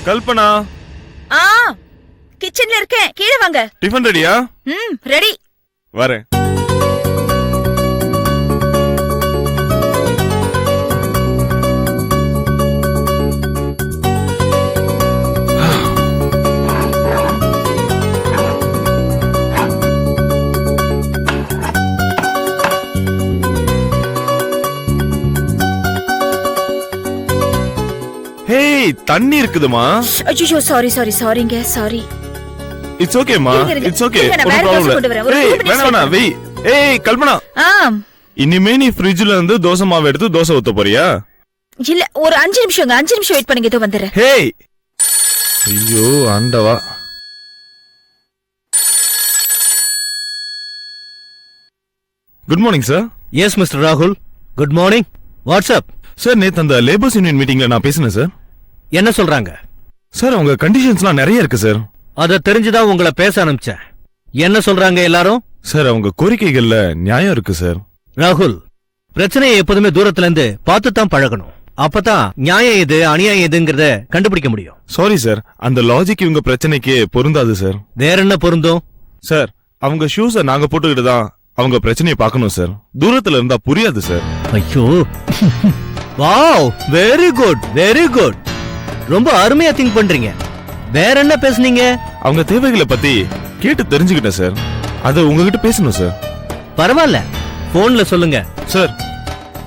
கல்பனா. கிச்சன்ல இருக்கேன், கீழே வாங்க. டிஃபன் ரெடியா? ரெடி. வரேன். ஹேய், தண்ணி இருக்குதுமா. ஐயோ சாரிங்க, சாரி. இட்ஸ் ஓகேமா, இட்ஸ் ஓகே. வேணாம் வெய். ஏய் கல்பனா, இனிமே நீ ஃப்ரிட்ஜ்ல இருந்து தோசை மாவு எடுத்து தோசை ஊத்த போறியா? இல்ல, ஒரு 5 நிமிஷம் வெயிட் பண்ணுங்க, இதோ வந்துறேன். ஹேய், ஐயோ ஆண்டவா. Good morning sir. S mister ராகுல், குட் மார்னிங். வாட்ஸ்அப் சார், நேத்து அந்த லேபர்ஸ் யூனியன் மீட்டிங்ல நான் பேசினேன் சார். என்ன சொல்றாங்க சார்? உங்க கண்டிஷன்ஸ்லாம் நிறைய இருக்கு சார். அத தெரிஞ்சுதான் உங்களை பேச அனுப்பிச்சேன். என்ன சொல்றாங்க எல்லாரும்? சார், அவங்க கோரிக்கைகள்ல நியாயம் இருக்கு சார். ராகுல், பிரச்சனையை எப்போதுமே தூரத்துல இருந்து பார்த்துதான் பழகணும். அப்பதான் நியாயம் எது அநியாயம் எதுங்கிறத கண்டுபிடிக்க முடியும். சாரி சார், அந்த லாஜிக் இவங்க பிரச்சனைக்கு பொருந்தாது சார். வேற என்ன பொருந்தும்? சார், அவங்க ஷூஸ நாங்க போட்டுக்கிட்டு தான் அவங்க பிரச்சனையை பார்க்கணும் சார். தூரத்துல இருந்தா புரியாது சார். ஐயோ, wow, very good, very good. ரொம்ப அருமையா திங்க் பண்றீங்க. வேற என்ன பேசுனீங்க? அவங்க தேவைகளை பத்தி கேட்டு தெரிஞ்சுக்கிட்டேன் சார். அத உங்ககிட்ட பேசணும் சார். பரவாயில்ல, போன்ல சொல்லுங்க. சார்,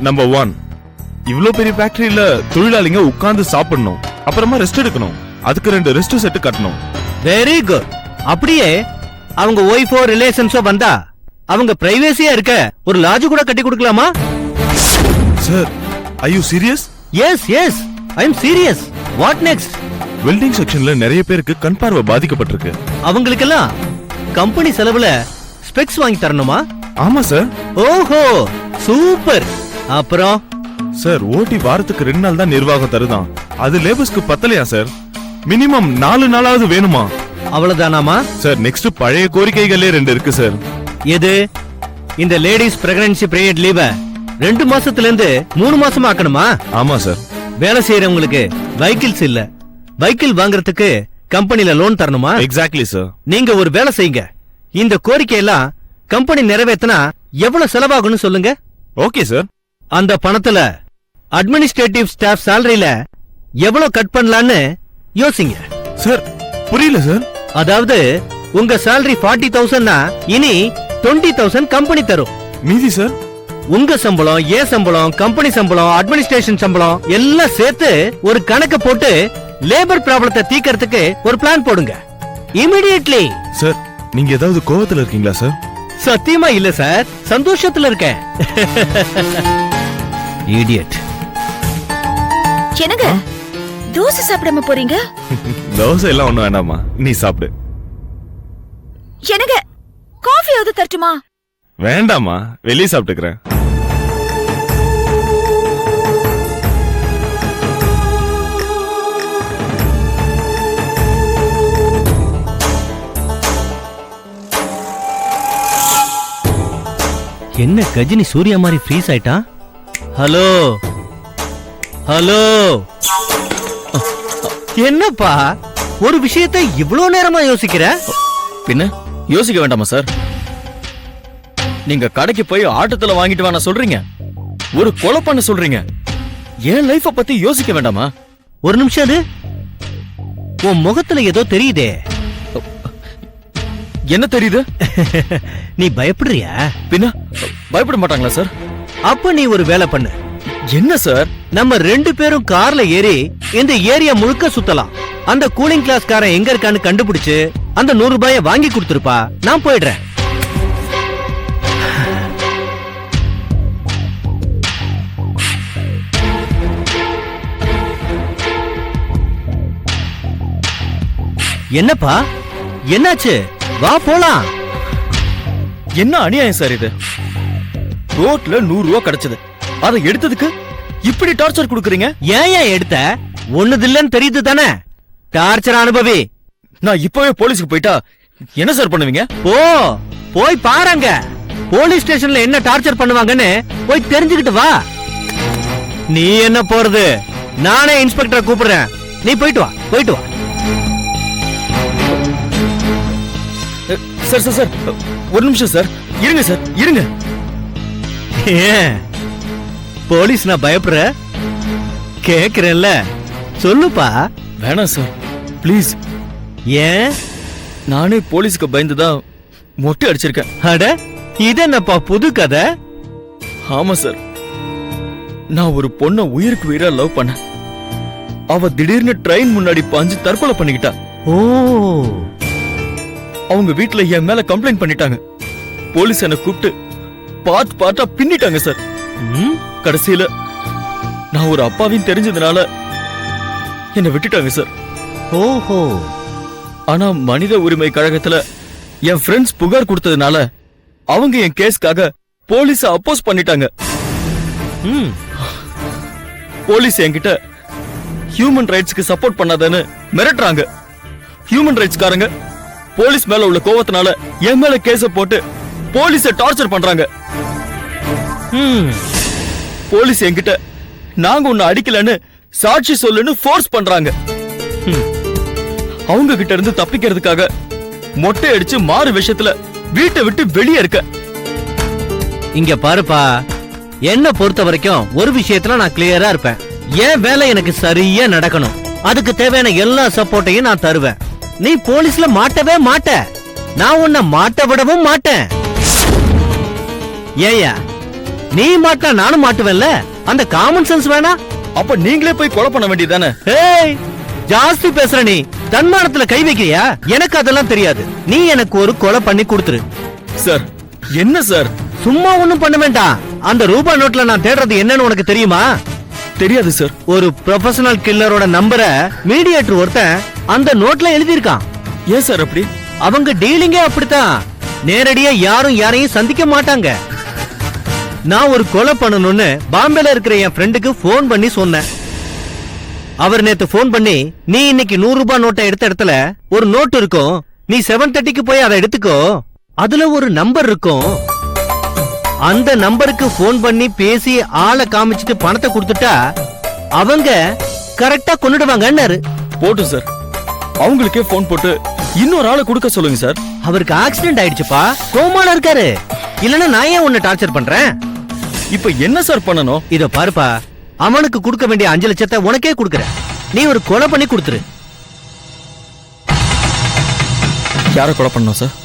நம்பர் 1, இவ்ளோ பெரிய ஃபேக்டரியில தொழிலாளிங்க உட்கார்ந்து சாப்பிடணும், அப்புறமா ரெஸ்ட் எடுக்கணும். அதுக்கு 2 ரெஸ்ட் செட் கட்டணும். Very good. அப்படியே அவங்க ஒய்ஃபோ ரிலேஷன்ஸோ வந்தா அவங்க பிரைவேசியா இருக்க ஒரு லாட்ஜ் கூட கட்டி கொடுக்கலாமா? Sir, are you serious? Yes yes, I am serious. What next? Welding செக்ஷன்ல நிறைய பேருக்கு கண் பார்வை பாதிக்கப்பட்டிருக்கு. அவங்களுக்கெல்லாம் கம்பெனி செலவுல ஸ்பெக்ஸ் வாங்கி தரணுமா? ஆமா சார். ஓஹோ, சூப்பர். அப்புறம் சார், ஓட்டி வாரத்துக்கு 2 நாள் தான் நிர்வாகம் தருதான். அது லேபர்ஸ்க்கு பத்தலையா சார்? மினிமம் 4 நாளாவது வேணுமா? அவ்வளவுதானாமா? சார், நெக்ஸ்ட் பழைய கோரிக்கைகளே 2 இருக்கு சார். எது? இந்த லேடிஸ் பிரெக்னன்சி பீரியட் லீவ 2 மாசத்துல இருந்து 3 மாசமா ஆக்கணுமா? ஆமா சார். வேலை செய்யறவங்களுக்கு வைக்கிள்ஸ் இல்ல, வைக்கிள் வாங்குறதுக்கு கம்பெனில லோன் தரணுமா? Exactly sir. நீங்க ஒரு வேலை செய்யுங்க, இந்த கோரிக்கையெல்லாம் கம்பெனி நிறைவேற்றினா எவ்வளவு செலவாகும்னு சொல்லுங்க. Okay sir. அந்த பணத்துல அட்மினிஸ்ட்ரேட்டிவ் ஸ்டாஃப் சாலரியில எவ்வளவு கட் பண்ணலான்னு யோசிங்க. சார், புரியல சார். அதாவது உங்க salary 40,000னா இனி 20,000 கம்பெனி தரும். மீதி சார்? உங்க சம்பளம், ஏ சம்பளம், கம்பெனி சம்பளம், அட்மினிஸ்ட்ரேஷன் சம்பளம் எல்லாம் சேர்த்து ஒரு கணக்கு போட்டு லேபர் ப்ராப்ளத்தை தீக்கிறதுக்கு ஒரு பிளான் போடுங்க. இமிடியேட்லி. சார், நீங்க ஏதாவது கோவத்துல இருக்கீங்களா சார்? சத்தியமா இல்ல சார், சந்தோஷத்துல இருக்கேன். இடியட். என்னங்க தோசை சாப்பிடாம போறீங்க? தோசை எல்லாம் ஒண்ணும் வேண்டாமா, நீ சாப்பிடு. என்னங்க காஃபியாவது தரட்டுமா? வேண்டாமா, வெளியே சாப்பிட்டுக்கிறேன். என்ன கஜினி சூர்யா மாதிரி ஃப்ரீஸ் ஆயிட்டான்? ஹலோ ஹலோ, என்னப்பா ஒரு விஷயத்தை இவ்வளவு நேரமா யோசிக்கிற? பின்ன யோசிக்க வேண்டாமா சார்? நீங்க கடைக்கு போய் ஆட்டத்துல வாங்கிட்டு வாங்க சொல்றீங்க, ஒரு கொலை பண்ண சொல்றீங்க. என் லைஃப பத்தி யோசிக்க வேண்டாமா? ஒரு நிமிஷம், அது உன் முகத்துல ஏதோ தெரியுதே. என்ன தெரியுது? நீ பயப்படுறியா? பின்ன பயப்பட மாட்டாங்களா சார்? அப்ப நீ ஒரு வேலை பண்ணு. என்ன சார்? நம்ம 2 பேரும் கார்ல ஏறி இந்த ஏரியா முழுக்க சுத்தலாம். அந்த கூலிங் கிளாஸ் காரன் எங்க இருக்கான்னு கண்டுபிடிச்சு அந்த 100 ரூபாய வாங்கி கொடுத்துருப்பா, நான் போயிடுறேன். என்னப்பா, என்னாச்சு? வா போலாம். என்ன அநியாயம் சார் இது? ரோட்ல 100 ரூபாய் கிடைச்சது, அதை எடுத்ததுக்கு இப்படி டார்ச்சர் கொடுக்கறீங்க. ஏன் எடுத்த? ஒண்ணுதில்லன்னு தெரியுது தானே? டார்ச்சர் அனுபவி. நான் இப்பவே போலீஸ்க்கு போயிட்டா என்ன சார் பண்ணுவீங்க? போய் பாருங்க, போலீஸ் ஸ்டேஷன்ல என்ன டார்ச்சர் பண்ணுவாங்கன்னு போய் தெரிஞ்சுக்கிட்டு வா. நீ என்ன போறது? நானே இன்ஸ்பெக்டரை கூப்பிடுறேன், நீ போயிட்டு வா போயிட்டு வா. சார் சார் சார் ஒரு நிமிஷம் சார், இருங்க சார் இருங்க. ஏன் போலீஸ் நான் பயப்படுற? கேக்குறேன்ல, சொல்லுப்பா. வேணாம் சார் ப்ளீஸ். ஏன்? நானே போலீஸ்க்கு பயந்துதான் மொட்டை அடிச்சிருக்கேன். அட இது என்னப்பா புது கதை? ஆமா சார், நான் ஒரு பொண்ண உயிருக்கு உயிரா லவ் பண்ண. அவ திடீர்னு ட்ரெயின் முன்னாடி பாஞ்சு தற்கொலை பண்ணிக்கிட்டா. ஓ, அவங்க வீட்ல என் மேல கம்ப்ளைண்ட் பண்ணிட்டாங்க. போலீஸ் என்ன கூப்பிட்டு பார்ட் பார்ட்டா பின்னிட்டாங்க சார். ம், கடைசியில நான் ஒரு அப்பாவின்னு தெரிஞ்சதுனால என்ன விட்டுட்டாங்க சார். ஓஹோ. ஆனா மனித உரிமை கழகத்துல என் ஃப்ரெண்ட்ஸ் புகார் கொடுத்ததுனால அவங்க என் கேஸ்க்காக போலீஸ அப்போஸ் பண்ணிட்டாங்க. ம், போலீஸ் என்கிட்ட ஹியூமன் ரைட்ஸ்க்கு சப்போர்ட் பண்ணாதன்னு மிரட்டுறாங்க. ஹியூமன் ரைட்ஸ் காரங்க போலீஸ் மேல உள்ள கோவத்தினால என் மேல கேஸ போட்டு போலீஸ டார்ச்சர் பண்றாங்க. ம். போலீஸ் என்கிட்ட நாங்க உன்னை அடிக்கலன்னு சாட்சி சொல்லுன்னு ஃபோர்ஸ் பண்றாங்க. அவங்க கிட்ட இருந்து தப்பிக்கிறதுக்காக மொட்டை அடிச்சு மாறு விஷயத்துல வீட்டை விட்டு வெளியே இருக்க. இங்க பாருப்பா, என்ன பொறுத்த வரைக்கும் ஒரு விஷயத்துல நான் கிளியரா இருப்பேன். என் வேலை எனக்கு சரியா நடக்கணும். அதுக்கு தேவையான எல்லா சப்போர்ட்டையும் நான் தருவேன். நீ போலீஸ்ல மாட்டவே மாட்ட, நான் உன்னை மாட்ட விடவும் மாட்டேன். ஏயா நீ மாட்டா நானும் மாட்டுவேன்ல, அந்த காமன் சென்ஸ் வேணா? அப்ப நீங்களே போய் கொலை பண்ண வேண்டியதானே? ஏய், ஜாஸ்தி பேசுற நீ. தன்மானத்துல கை வைக்கிறியா? எனக்கு அதெல்லாம் தெரியாது. நீ எனக்கு ஒரு கொலை பண்ணி கொடுத்துரு. சார் என்ன சார்? சும்மா ஒண்ணும் பண்ண வேண்டாம். அந்த ரூபா நோட்ல நான் தேடுறது என்னன்னு உனக்கு தெரியுமா? தெரியாது சார். ஒரு ப்ரொஃபஷனல் கில்லரோட நம்பரை மீடியேட்டர் ஒருத்தன் அந்த நோட்ல எழுதியிருக்கான். ஏன் சார் அப்படி? அவங்க டீலிங்கே அப்படித்தான். நேரடியா யாரும் யாரையும் சந்திக்க மாட்டாங்க. நான் ஒரு கொலை பண்ணணும்னு பாம்பேல இருக்கிற என் ஃப்ரெண்டுக்கு போன் பண்ணி சொன்னேன். அவர் நேத்து போன் பண்ணி, நீ இன்னைக்கு 100 ரூபாய் நோட்டை எடுத்த இடத்துல ஒரு நோட் இருக்கும், நீ 7:30க்கு போய் அதை எடுத்துக்கோ, அதுல ஒரு நம்பர் இருக்கும், அந்த நம்பருக்கு போன் பண்ணி பேசி ஆளை காமிச்சிட்டு பணத்தை கொடுத்துட்டா அவங்க கரெக்டா கொன்னுடுவாங்கன்னாரு. போட்டு சார், அவங்களுக்கே போன் போட்டு இன்னொரு ஆளை கொடுக்க சொல்லுங்க சார். அவருக்கு ஆக்சிடென்ட் ஆயிடுச்சுப்பா, கோமால இருக்காரு. இல்லன்னா நான் ஏன் உன்னை டார்ச்சர் பண்றேன்? இப்ப என்ன சார் பண்ணணும்? இத பாருப்பா, அவனுக்கு கொடுக்க வேண்டிய 5 லட்சத்தை உனக்கே கொடுக்கறேன். நீ ஒரு கொலை பண்ணி கொடுத்துரு. யார கொலை பண்ணணும் sir?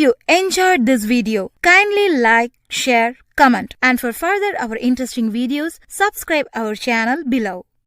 you enjoyed this video, kindly like, share, comment, and for further our interesting videos, subscribe our channel below.